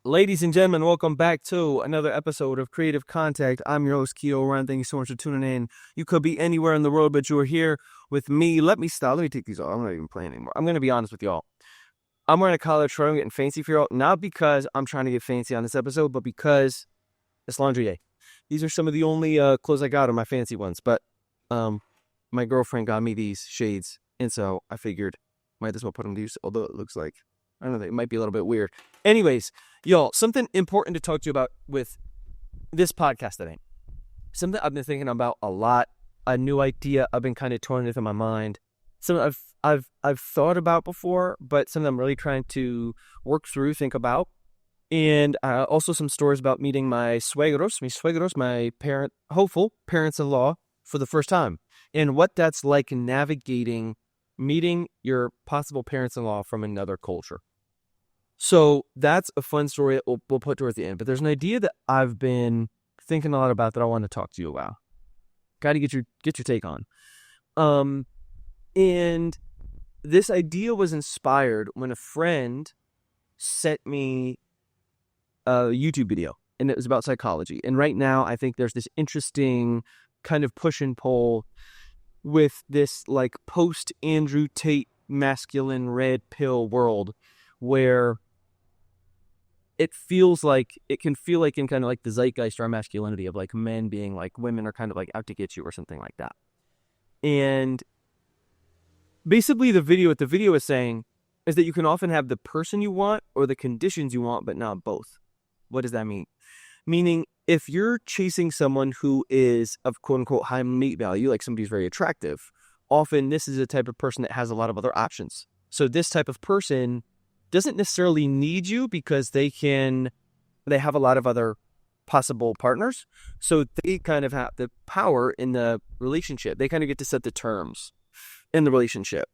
Ladies and gentlemen, welcome back to another episode of Creative Contact. I'm your host, Orion. Thank you so much for tuning in. You could be anywhere in the world, but you're here with me. Let me take these off. I'm not even playing anymore. I'm going to be honest with y'all. I'm wearing a collared shirt. I'm getting fancy for y'all. Not because I'm trying to get fancy on this episode, but because it's laundry day. These are some of the only clothes I got, are my fancy ones. But my girlfriend got me these shades, and so I figured might as well put them to use, although it looks like, I don't know, it might be a little bit weird. Anyways, y'all, something important to talk to you about with this podcast today. Something I've been thinking about a lot. A new idea I've been kind of toying with in my mind. Something I've thought about before, but something I'm really trying to work through, think about. And also some stories about meeting my suegros, my hopeful parents-in-law for the first time. And what that's like navigating meeting your possible parents-in-law from another culture. So that's a fun story that we'll put towards the end. But there's an idea that I've been thinking a lot about that I want to talk to you about. Got to get your take on. And this idea was inspired when a friend sent me a YouTube video, and it was about psychology. And right now, I think there's this interesting kind of push and pull with this like post Andrew Tate masculine red pill world where it can feel like in kind of like the zeitgeist or masculinity of like men being like women are kind of like out to get you or something like that. And basically what the video is saying is that you can often have the person you want or the conditions you want, but not both. What does that mean? Meaning, if you're chasing someone who is of quote-unquote high mate value, like somebody's very attractive, often this is a type of person that has a lot of other options. So this type of person doesn't necessarily need you because they have a lot of other possible partners. So they kind of have the power in the relationship. They kind of get to set the terms in the relationship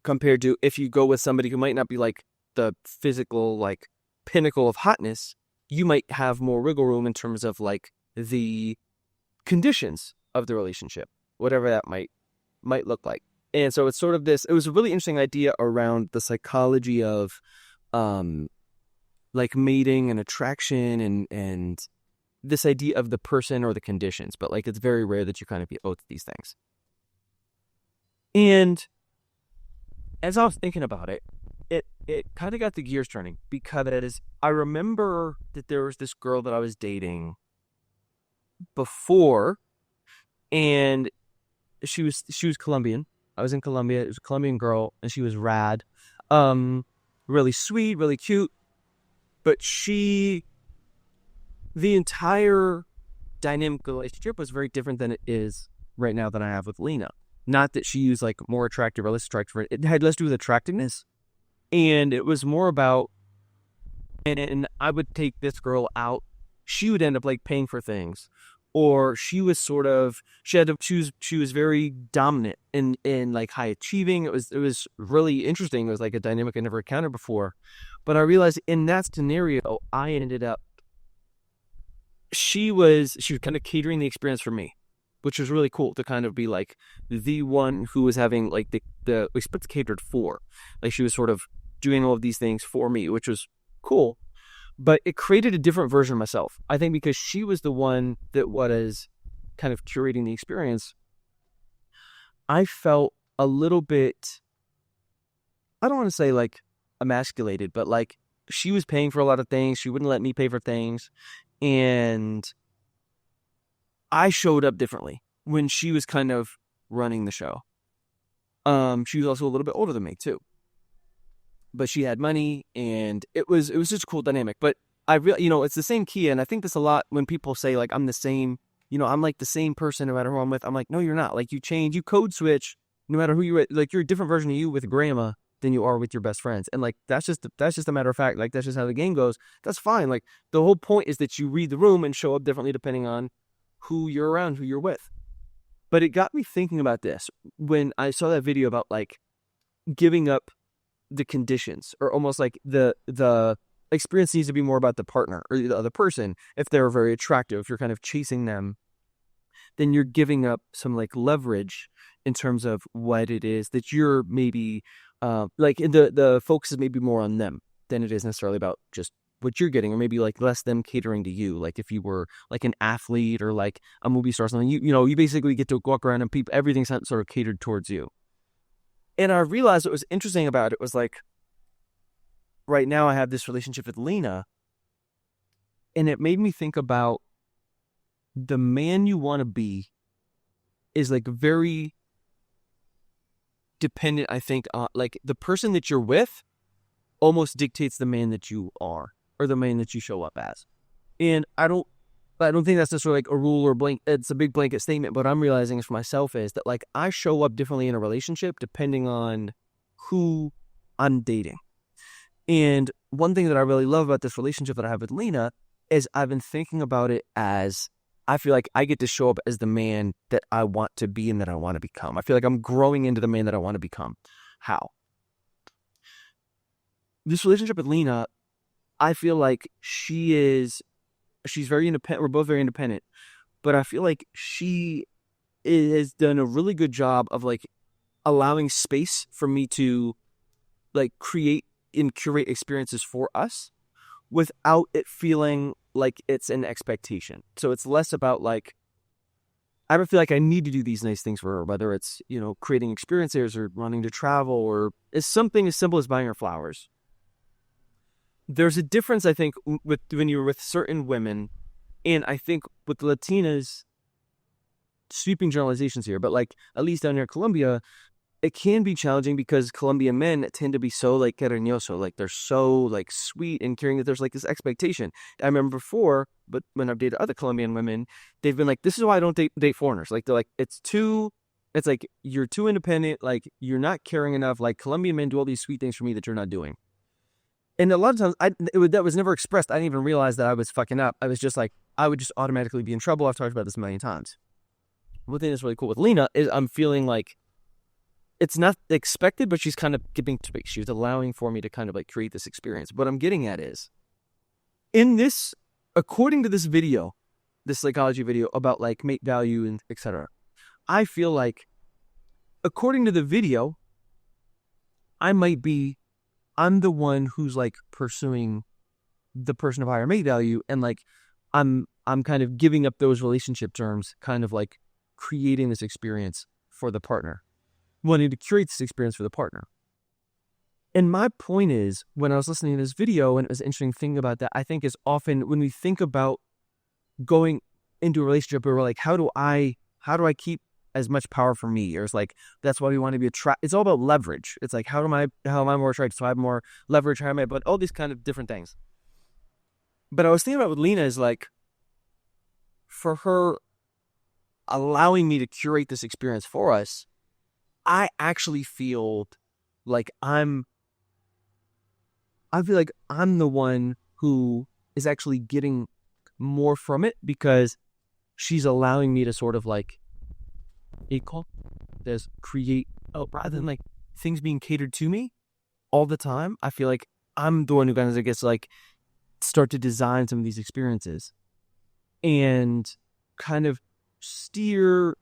compared to if you go with somebody who might not be like the physical like pinnacle of hotness. You might have more wiggle room in terms of like the conditions of the relationship, whatever that might look like. And so it's sort of it was a really interesting idea around the psychology of like mating and attraction and this idea of the person or the conditions, but like it's very rare that you kind of be both of these things. And as I was thinking about it, it kind of got the gears turning because I remember that there was this girl that I was dating before, and she was Colombian. I was in Colombia. It was a Colombian girl, and she was rad, really sweet, really cute. But the entire dynamic relationship was very different than it is right now that I have with Lena. Not that she was like more attractive or less attractive. It had less to do with attractiveness. And it was more about, and I would take this girl out. She would end up like paying for things, or she was she was very dominant in like high achieving. It was really interesting. It was like a dynamic I never encountered before. But I realized in that scenario, I ended up, she was kind of catering the experience for me, which was really cool to kind of be like the one who was having like the experience catered for. Like she was sort of doing all of these things for me, which was cool. But it created a different version of myself. I think because she was the one that was kind of curating the experience, I felt a little bit, I don't want to say like emasculated, but like she was paying for a lot of things. She wouldn't let me pay for things. And I showed up differently when she was kind of running the show. She was also a little bit older than me too, but she had money, and it was just a cool dynamic. But I really, it's the same key, and I think this a lot when people say like I'm the same, I'm like the same person no matter who I'm with. I'm like, no, you're not. Like you change, you code switch no matter who you're with. Like you're a different version of you with grandma than you are with your best friends, and like that's just a matter of fact. Like that's just how the game goes. That's fine. Like the whole point is that you read the room and show up differently depending on who you're around, who you're with. But it got me thinking about this when I saw that video about like giving up the conditions, or almost like the experience needs to be more about the partner or the other person. If they're very attractive, if you're kind of chasing them, then you're giving up some like leverage in terms of what it is that you're maybe like the focus is maybe more on them than it is necessarily about just what you're getting, or maybe like less them catering to you. Like if you were like an athlete or like a movie star or something, you basically get to walk around and everything's sort of catered towards you. And I realized what was interesting about it was like, right now I have this relationship with Lena, and it made me think about the man you want to be is like very dependent, I think, on like the person that you're with almost dictates the man that you are or the man that you show up as. And I don't think that's necessarily like a rule or blank. It's a big blanket statement, but I'm realizing for myself is that like I show up differently in a relationship depending on who I'm dating. And one thing that I really love about this relationship that I have with Lena is I've been thinking about it as I feel like I get to show up as the man that I want to be and that I want to become. I feel like I'm growing into the man that I want to become. How? This relationship with Lena, I feel like she's very independent. We're both very independent, but I feel like she has done a really good job of like allowing space for me to like create and curate experiences for us without it feeling like it's an expectation. So it's less about like, I don't feel like I need to do these nice things for her, whether it's, creating experiences or wanting to travel, or it's something as simple as buying her flowers. There's a difference, I think, with when you're with certain women, and I think with the Latinas, sweeping generalizations here, but like at least down here in Colombia, it can be challenging because Colombian men tend to be so like cariñoso, like they're so like sweet and caring that there's like this expectation. I remember before, but when I've dated other Colombian women, they've been like, this is why I don't date foreigners. Like they're like, it's like you're too independent, like you're not caring enough. Like Colombian men do all these sweet things for me that you're not doing. And a lot of times that was never expressed. I didn't even realize that I was fucking up. I was just like, I would just automatically be in trouble. I've talked about this a million times. One thing that's really cool with Lena is I'm feeling like it's not expected, but she's kind of giving space. She's allowing for me to kind of like create this experience. What I'm getting at is, in this, according to this video, this psychology video about like mate value and etc., I feel like, according to the video, I'm the one who's like pursuing the person of higher mate value, and like I'm kind of giving up those relationship terms, kind of like creating this experience for the partner, wanting to curate this experience for the partner. And my point is, when I was listening to this video, and it was an interesting thing about that, I think is often when we think about going into a relationship where we're like, how do I keep as much power for me? Or it's like, that's why we want to be it's all about leverage. It's like, how am I more attractive? So I have more leverage, how am I, but all these kind of different things. But I was thinking about with Lena is like, for her allowing me to curate this experience for us, I actually feel like I feel like I'm the one who is actually getting more from it, because she's allowing me to sort of like create, rather than like things being catered to me all the time. I feel like I'm the one who kind of gets to like start to design some of these experiences and kind of steer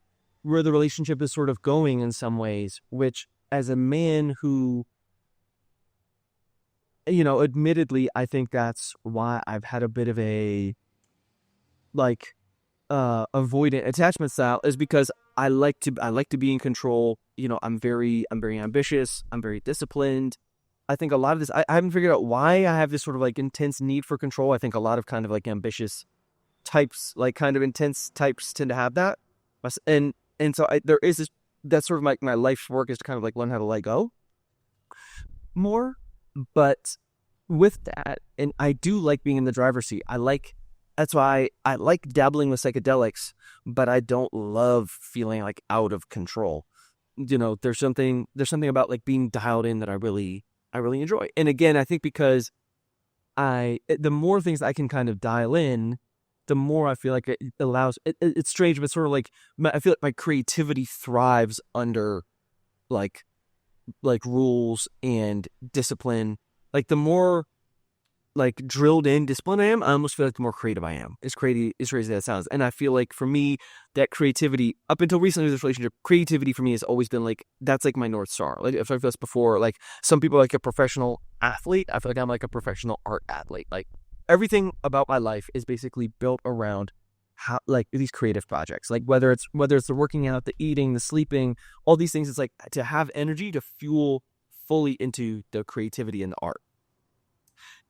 where the relationship is sort of going in some ways, which as a man who, admittedly, I think that's why I've had a bit of a like avoidant attachment style, is because I like to be in control. I'm very ambitious. I'm very disciplined. I think a lot of this, I haven't figured out why I have this sort of like intense need for control. I think a lot of kind of like ambitious types, like kind of intense types, tend to have that. And so there is this, that's sort of like my life's work, is to kind of like learn how to let go more. But with that, and I do like being in the driver's seat. That's why I like dabbling with psychedelics, but I don't love feeling like out of control. There's something about like being dialed in that I really enjoy. And again, I think because the more things I can kind of dial in, the more I feel like it allows, it's strange, but sort of like, I feel like my creativity thrives under like rules and discipline. Like the more like drilled in discipline I am, I almost feel like the more creative I am. As crazy as that sounds. And I feel like for me, that creativity, up until recently with this relationship, creativity for me has always been like, that's like my North Star. Like if I've this before, like some people are like a professional athlete, I feel like I'm like a professional art athlete. Like everything about my life is basically built around how, like, these creative projects, like whether it's the working out, the eating, the sleeping, all these things. It's like to have energy to fuel fully into the creativity and the art.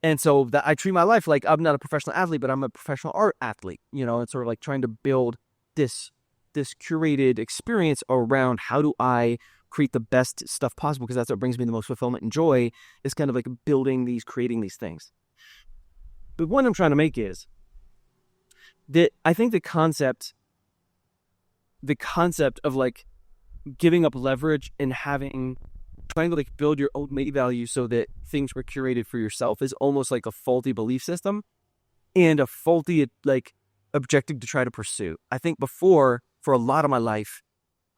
And so that I treat my life like I'm not a professional athlete, but I'm a professional art athlete, and sort of like trying to build this curated experience around how do I create the best stuff possible, because that's what brings me the most fulfillment and joy, is kind of like creating these things. But what I'm trying to make is that I think the concept of like giving up leverage and trying to like build your own mate value so that things were curated for yourself is almost like a faulty belief system and a faulty like objective to try to pursue. I think before, for a lot of my life,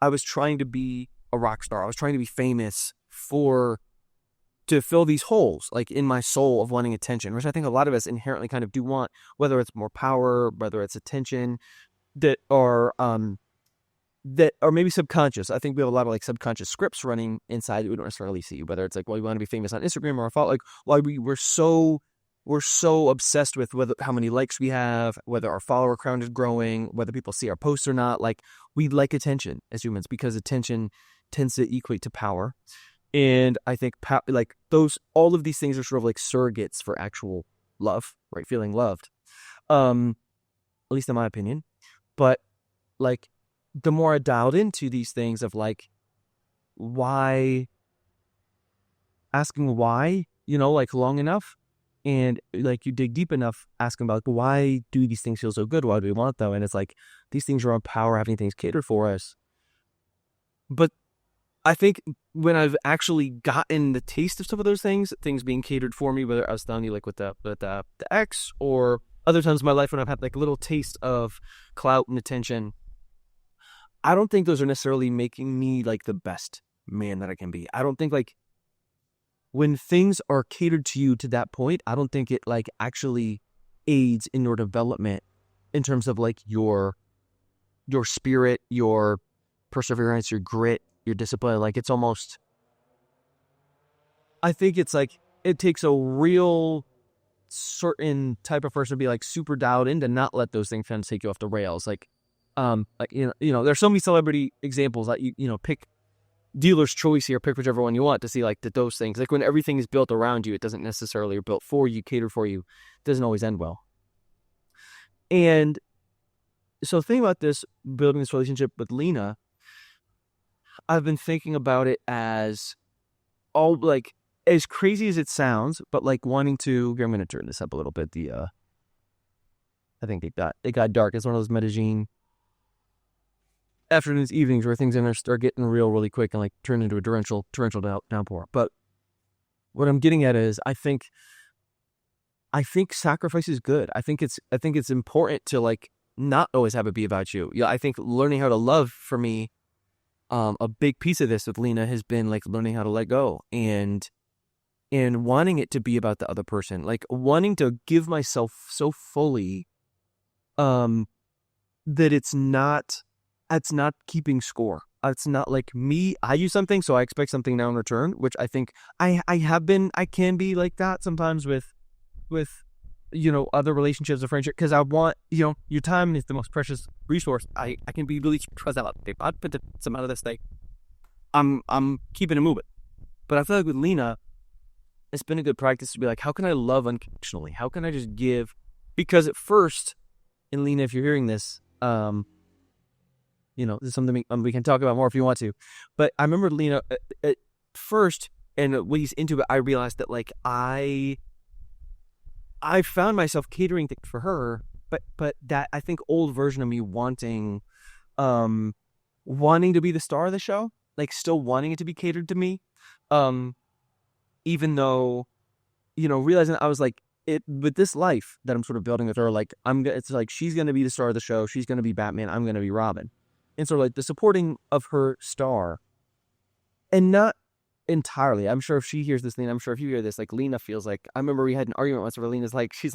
I was trying to be a rock star. I was trying to be famous to fill these holes like in my soul of wanting attention, which I think a lot of us inherently kind of do want, whether it's more power, whether it's attention, that are maybe subconscious. I think we have a lot of like subconscious scripts running inside that we don't necessarily see, whether it's like, well, we want to be famous on Instagram or like why we're so obsessed with how many likes we have, whether our follower count is growing, whether people see our posts or not. Like, we like attention as humans because attention tends to equate to power. And I think all of these things are sort of like surrogates for actual love, right? Feeling loved, at least in my opinion. But like, the more I dialed into these things of like, asking why, like long enough, and like you dig deep enough, asking about why do these things feel so good? Why do we want them? And it's like, these things are on power, having things catered for us. But I think when I've actually gotten the taste of some of those things being catered for me, whether I was telling you like with the ex, or other times in my life when I've had like a little taste of clout and attention, I don't think those are necessarily making me like the best man that I can be. I don't think like when things are catered to you to that point, I don't think it like actually aids in your development in terms of like your spirit, your perseverance, your grit, your discipline. Like, it's almost, I think it's like it takes a real certain type of person to be like super dialed in to not let those things kind of take you off the rails. Like there's so many celebrity examples that you pick dealer's choice here, pick whichever one you want to see like those things. Like, when everything is built around you, it doesn't necessarily, or built for you, catered for you, it doesn't always end well. And so thinking about this, building this relationship with Lena, I've been thinking about it as all like, as crazy as it sounds, but like wanting to, I'm going to turn this up a little bit. I think it got dark. It's one of those Medellin afternoons, evenings where things in there start getting real really quick and like turn into a torrential downpour. But what I'm getting at is, I think sacrifice is good. I think it's important to like not always have it be about you. Yeah, I think learning how to love, for me, a big piece of this with Lena has been like learning how to let go and wanting it to be about the other person, like wanting to give myself so fully, that it's not keeping score. It's not like me, I use something, so I expect something now in return, which I think I can be like that sometimes with other relationships or friendship, because I want, your time is the most precious resource. I can be really stressed out. If I put some out of this thing, I'm keeping it moving. But I feel like with Lena, it's been a good practice to be like, how can I love unconditionally? How can I just give? Because at first, and Lena, if you're hearing this, this is something we can talk about more if you want to. But I remember Lena at first, and when he's into it, I realized that like I found myself catering things for her, but that I think old version of me wanting to be the star of the show, like still wanting it to be catered to me, even though, realizing I was like, with this life that I'm sort of building with her, like it's like she's gonna be the star of the show, she's gonna be Batman, I'm gonna be Robin, and so like the supporting of her star, and not entirely. I'm sure if she hears this, Lena, I'm sure if you hear this, like Lena feels like, I remember we had an argument once where Lena's like, she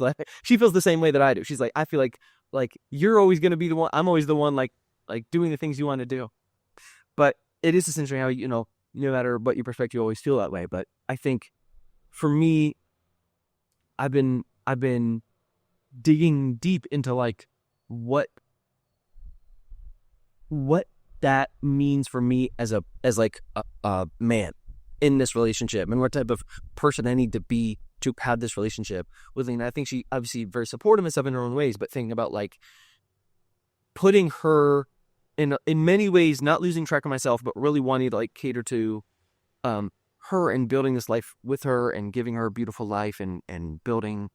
feels the same way that I do. She's like, I feel like you're always gonna be the one, I'm always the one like doing the things you want to do. But it is essentially how, no matter what your perspective, you always feel that way. But I think for me, I've been digging deep into like what that means for me as a man in this relationship, and what type of person I need to be to have this relationship with Lena. I think she obviously very supportive and stuff in her own ways, but thinking about like putting her in many ways, not losing track of myself, but really wanting to like cater to her and building this life with her and giving her a beautiful life and building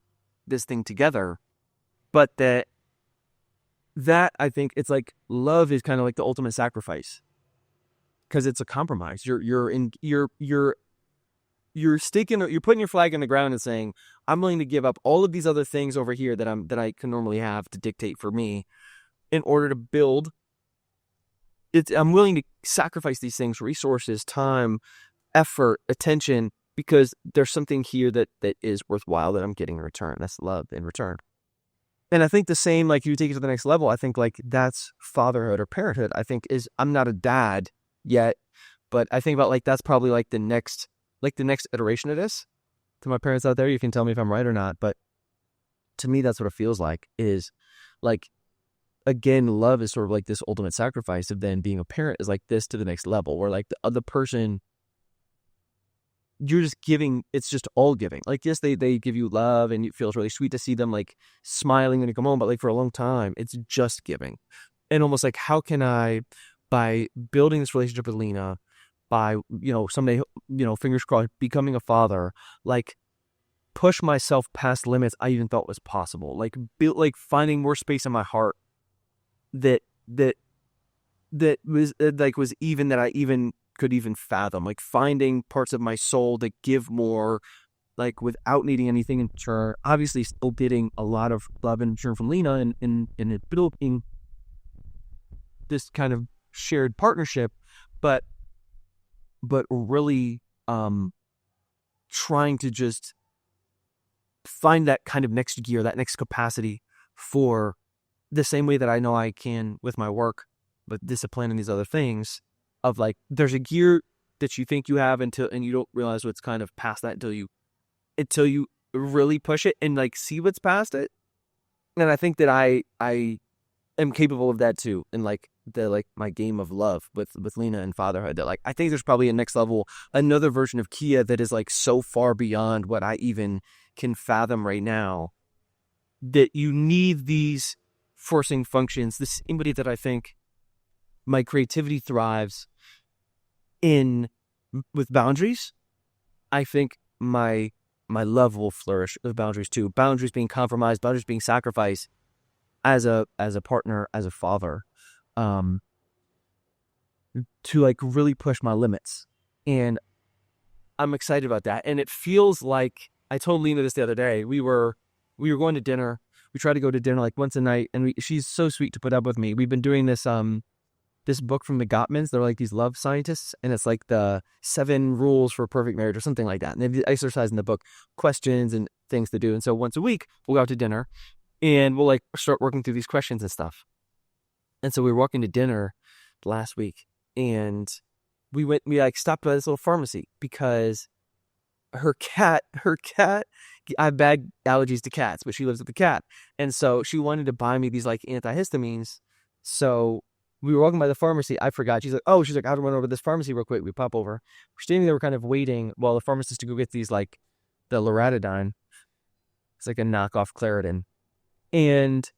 this thing together. But that I think it's like love is kind of like the ultimate sacrifice, because it's a compromise. You're putting your flag in the ground and saying, I'm willing to give up all of these other things over here that I can normally have to dictate for me in order to build. I'm willing to sacrifice these things, resources, time, effort, attention, because there's something here that is worthwhile that I'm getting in return. That's love in return. And I think the same, like you take it to the next level, I think like that's fatherhood or parenthood. I think I'm not a dad yet, but I think about like that's probably like the next iteration of this. To my parents out there, you can tell me if I'm right or not, but to me that's what it feels like, is like, again, love is sort of like this ultimate sacrifice of then being a parent is like this to the next level, where like the other person, you're just giving, it's just all giving. Like, yes, they give you love and it feels really sweet to see them like smiling when you come home, but like for a long time, it's just giving. And almost like, how can I, by building this relationship with Lena, by, someday, fingers crossed, becoming a father, like push myself past limits I even thought was possible. Like build, like finding more space in my heart that was was even that I even could even fathom, like finding parts of my soul that give more, like without needing anything in return. Obviously still getting a lot of love in return from Lena and it building this kind of shared partnership, but really trying to just find that kind of next gear, that next capacity, for the same way that I know I can with my work, but discipline and these other things, of like, there's a gear that you think you have and you don't realize what's kind of past that until you really push it and like see what's past it. And I think that I am capable of that too. And like my game of love with Lena and fatherhood, that like, I think there's probably a next level, another version of Kia that is like so far beyond what I even can fathom right now, that you need these forcing functions. The same way that I think my creativity thrives with boundaries, I think my love will flourish with boundaries too. Boundaries being compromised, boundaries being sacrificed as a partner, as a father, to like really push my limits. And I'm excited about that. And it feels like, I told Lena this the other day, we were going to dinner. We try to go to dinner like once a night, and she's so sweet to put up with me. We've been doing this this book from the Gottmans. They're like these love scientists, and it's like the 7 rules for a perfect marriage or something like that. And they exercise in the book, questions and things to do. And so once a week we'll go out to dinner and we'll like start working through these questions and stuff. And so we were walking to dinner last week, and we like stopped by this little pharmacy because her cat, I have bad allergies to cats, but she lives with the cat. And so she wanted to buy me these like antihistamines. So we were walking by the pharmacy. I forgot. She's like, I want to run over to this pharmacy real quick. We pop over. We're standing there. We're kind of waiting while the pharmacist to go get these, like the Loratadine. It's like a knockoff Claritin. And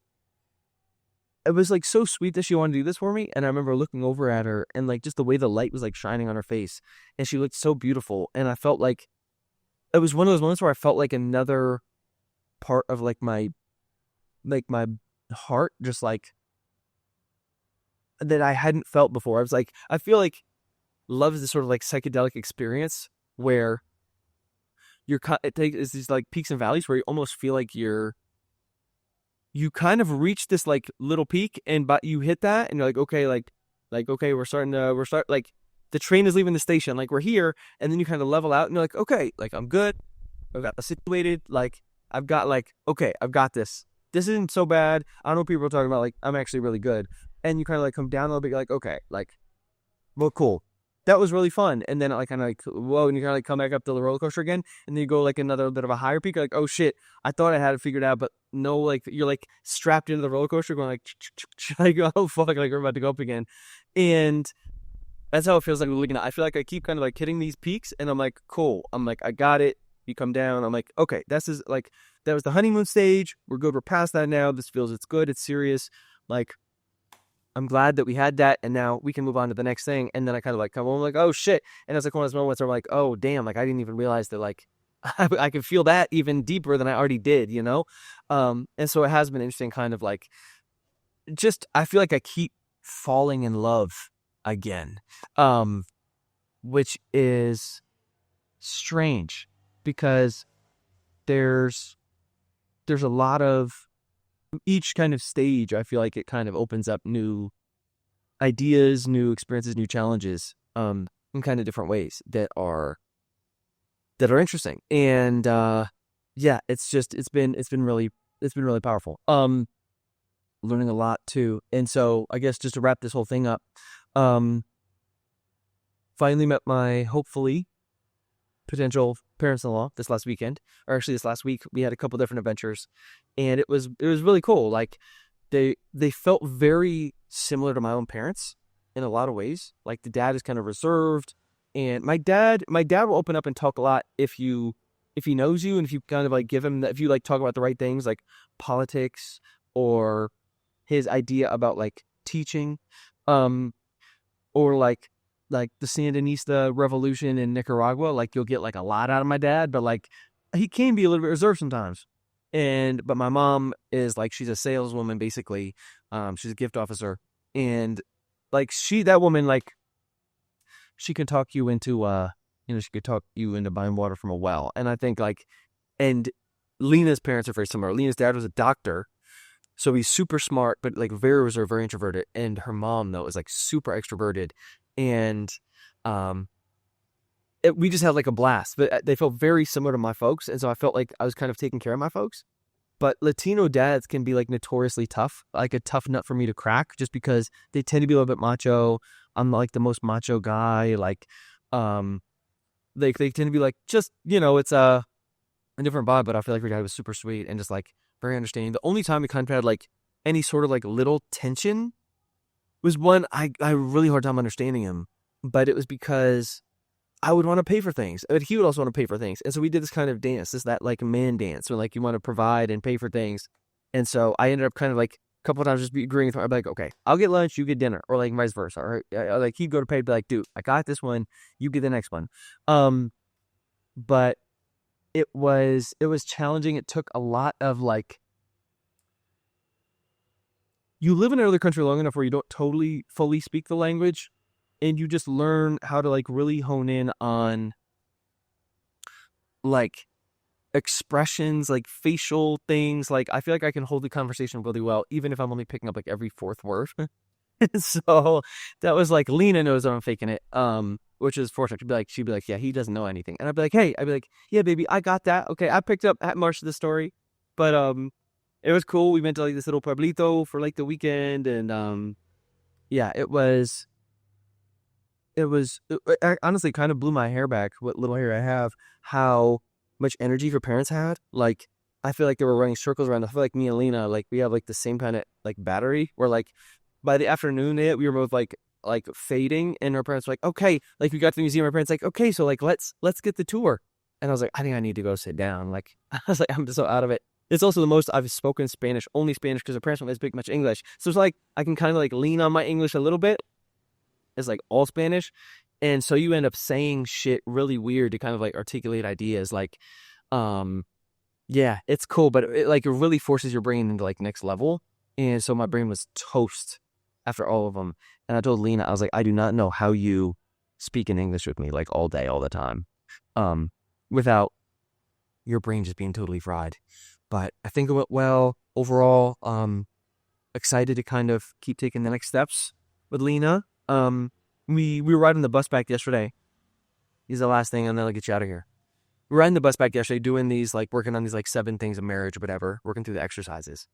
it was like so sweet that she wanted to do this for me. And I remember looking over at her and like just the way the light was like shining on her face. And she looked so beautiful. And I felt like it was one of those moments where I felt like another part of like my heart, just like that I hadn't felt before. I was like, I feel like love is this sort of like psychedelic experience where it's these like peaks and valleys where you almost feel like you kind of reach this like little peak, but you hit that and you're like, okay, okay, we're starting like the train is leaving the station, like we're here. And then you kind of level out and you're like, okay, like I'm good. I've got this situated. Like I've got like, okay, I've got this. This isn't so bad. I don't know what people are talking about. Like I'm actually really good. And you kind of like come down a little bit. You're like, okay, like, well, cool. that was really fun. And then like kind of like, whoa, and you kind of like come back up to the roller coaster again, and then you go like another bit of a higher peak. You're like, oh shit, I thought I had it figured out, but no, like you're like strapped into the roller coaster, going like oh fuck, like we're about to go up again, and that's how it feels like looking at. I feel like I keep kind of like hitting these peaks, and I'm like, cool. I'm like, I got it. You come down. I'm like, okay, this is like that was the honeymoon stage. We're good. We're past that now. This feels it's good. It's serious. Like I'm glad that we had that, and now we can move on to the next thing. And then I kind of like come home like, oh shit. And it's like one of those moments where I'm like, oh damn, like I didn't even realize that like I could feel that even deeper than I already did, you know? And so it has been interesting kind of like just I feel like I keep falling in love again. Which is strange because there's a lot of each kind of stage. I feel like it kind of opens up new ideas, new experiences, new challenges, in kind of different ways that are interesting. And yeah, it's been really powerful. Learning a lot too. And so I guess just to wrap this whole thing up, finally met my hopefully potential parents-in-law this last weekend, or actually this last week. We had a couple different adventures, and it was really cool. Like they felt very similar to my own parents in a lot of ways. Like the dad is kind of reserved, and my dad will open up and talk a lot if he knows you, and if you kind of like give him that, if you like talk about the right things like politics or his idea about like teaching, or like the Sandinista revolution in Nicaragua, like you'll get like a lot out of my dad, but like he can be a little bit reserved sometimes. But my mom is like, she's a saleswoman basically. She's a gift officer, and like that woman, like she can talk you into she could talk you into buying water from a well. And I think like, and Lena's parents are very similar. Lena's dad was a doctor, so he's super smart, but like very reserved, very introverted. And her mom though is like super extroverted. And we just had like a blast, but they felt very similar to my folks. And so I felt like I was kind of taking care of my folks. But Latino dads can be like notoriously tough, like a tough nut for me to crack, just because they tend to be a little bit macho. I'm like the most macho guy. Like, they tend to be like, just, it's a different vibe. But I feel like her dad was super sweet and just like very understanding. The only time we kind of had like any sort of like little tension was one I had a really hard time understanding him, but it was because I would want to pay for things, but he would also want to pay for things. And so we did this kind of dance, that like man dance, where like you want to provide and pay for things. And so I ended up kind of like a couple of times just agreeing with him. I'd be like, okay, I'll get lunch, you get dinner, or like vice versa. Or like he'd go to pay, be like, dude, I got this one, you get the next one. But it was challenging. It took a lot of like, you live in another country long enough where you don't totally fully speak the language, and you just learn how to like really hone in on like expressions, like facial things. Like I feel like I can hold the conversation really well, even if I'm only picking up like every fourth word. So that was like, Lena knows that I'm faking it, which is fortunate. She'd be like, yeah, he doesn't know anything. And I'd be like, hey, yeah, baby, I got that. Okay, I picked up at much of the story. But it was cool. We went to like this little pueblito for like the weekend, and yeah, it honestly kind of blew my hair back, what little hair I have, how much energy her parents had. Like I feel like they were running circles around. I feel like me and Lena, like we have like the same kind of like battery, where like by the afternoon we were both like fading, and her parents were like, okay, like we got to the museum, our parents like, okay, so like let's get the tour. And I was like, I think I need to go sit down. Like I was like, I'm just so out of it. It's also the most I've spoken Spanish, only Spanish, because her parents don't speak much English. So it's like I can kind of like lean on my English a little bit. It's like all Spanish. And so you end up saying shit really weird to kind of like articulate ideas. Like, yeah, it's cool, but it really forces your brain into like next level. And so my brain was toast after all of them. And I told Lena, I was like, I do not know how you speak in English with me like all day, all the time, without your brain just being totally fried. But I think it went well overall. Excited to kind of keep taking the next steps with Lena. We were riding the bus back yesterday. This is the last thing, and then I'll get you out of here. We were riding the bus back yesterday, doing these like working on these like 7 things of marriage or whatever, working through the exercises.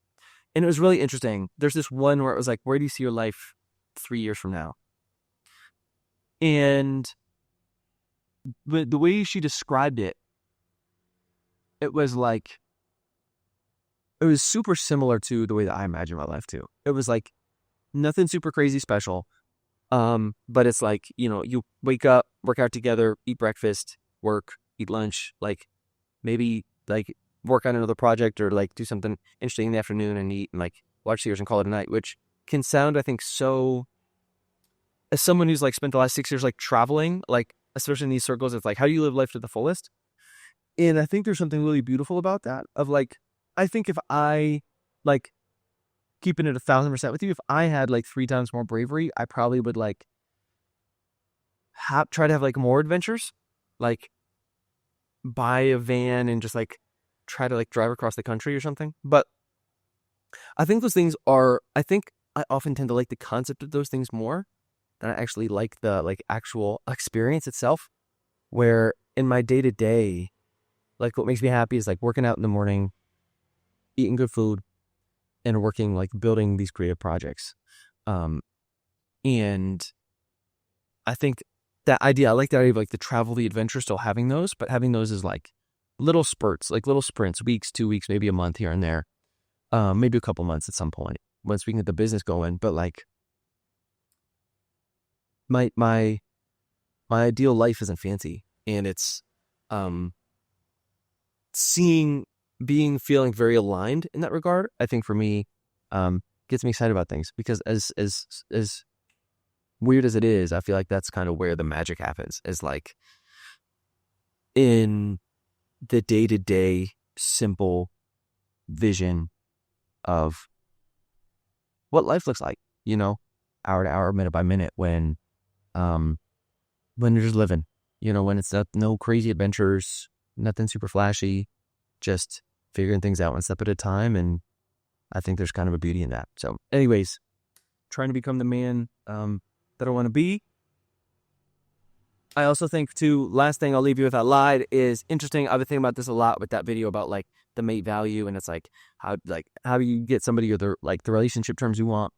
And it was really interesting. There's this one where it was like, where do you see your life 3 years from now? And the way she described it, it was like, it was super similar to the way that I imagine my life too. It was like nothing super crazy special. But it's like, you wake up, work out together, eat breakfast, work, eat lunch, like maybe like work on another project or like do something interesting in the afternoon and eat and like watch series and call it a night, which can sound, I think, so, as someone who's like spent the last 6 years like traveling, like especially in these circles, it's like, how do you live life to the fullest? And I think there's something really beautiful about that of like, I think if I like keeping it 1,000% with you, if I had like 3 times more bravery, I probably would like try to have like more adventures, like buy a van and just like try to like drive across the country or something. But I think those things are, I think I often tend to like the concept of those things more than I actually like the like actual experience itself. Where in my day to day, like what makes me happy is like working out in the morning, eating good food, and working like building these creative projects. And I think that idea, I like the idea of like the travel, the adventure, still having those, but having those as like little spurts, like little sprints, weeks, 2 weeks, maybe a month here and there, maybe a couple months at some point once we can get the business going. But like my ideal life isn't fancy, and it's feeling very aligned in that regard. I think for me, gets me excited about things because as weird as it is, I feel like that's kind of where the magic happens, is like in the day-to-day simple vision of what life looks like, hour to hour, minute by minute, when you're just living, when it's no crazy adventures, nothing super flashy, just figuring things out one step at a time. And I think there's kind of a beauty in that. So anyways, trying to become the man that I want to be. I also think too, last thing I'll leave you with, I lied, is interesting. I've been thinking about this a lot with that video about like the mate value, and it's like how do you get somebody, or the relationship terms you want.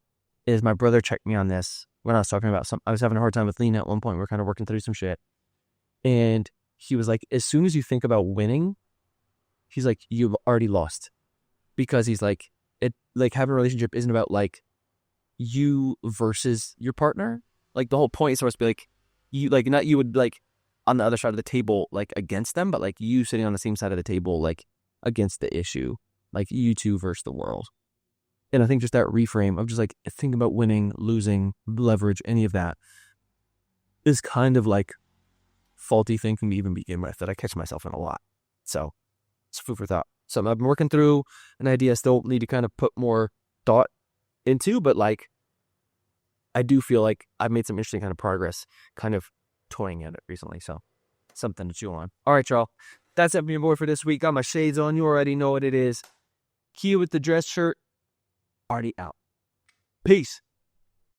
Is my brother checked me on this when I was talking about I was having a hard time with Lena at one point. We're kind of working through some shit, and he was like, as soon as you think about winning, he's like, you've already lost, because he's like, it like having a relationship isn't about like you versus your partner. Like the whole point is supposed to be like you, like not you would like on the other side of the table like against them, but like you sitting on the same side of the table like against the issue, like you two versus the world. And I think just that reframe of just like thinking about winning, losing, leverage, any of that is kind of like faulty thinking to even begin with, that I catch myself in a lot. So it's food for thought. Something I've been working through, an idea I still need to kind of put more thought into, but like I do feel like I've made some interesting kind of progress kind of toying at it recently. So something to chew on. All right, y'all. That's it for your boy for this week. Got my shades on. You already know what it is. Kia with the dress shirt. Already out. Peace.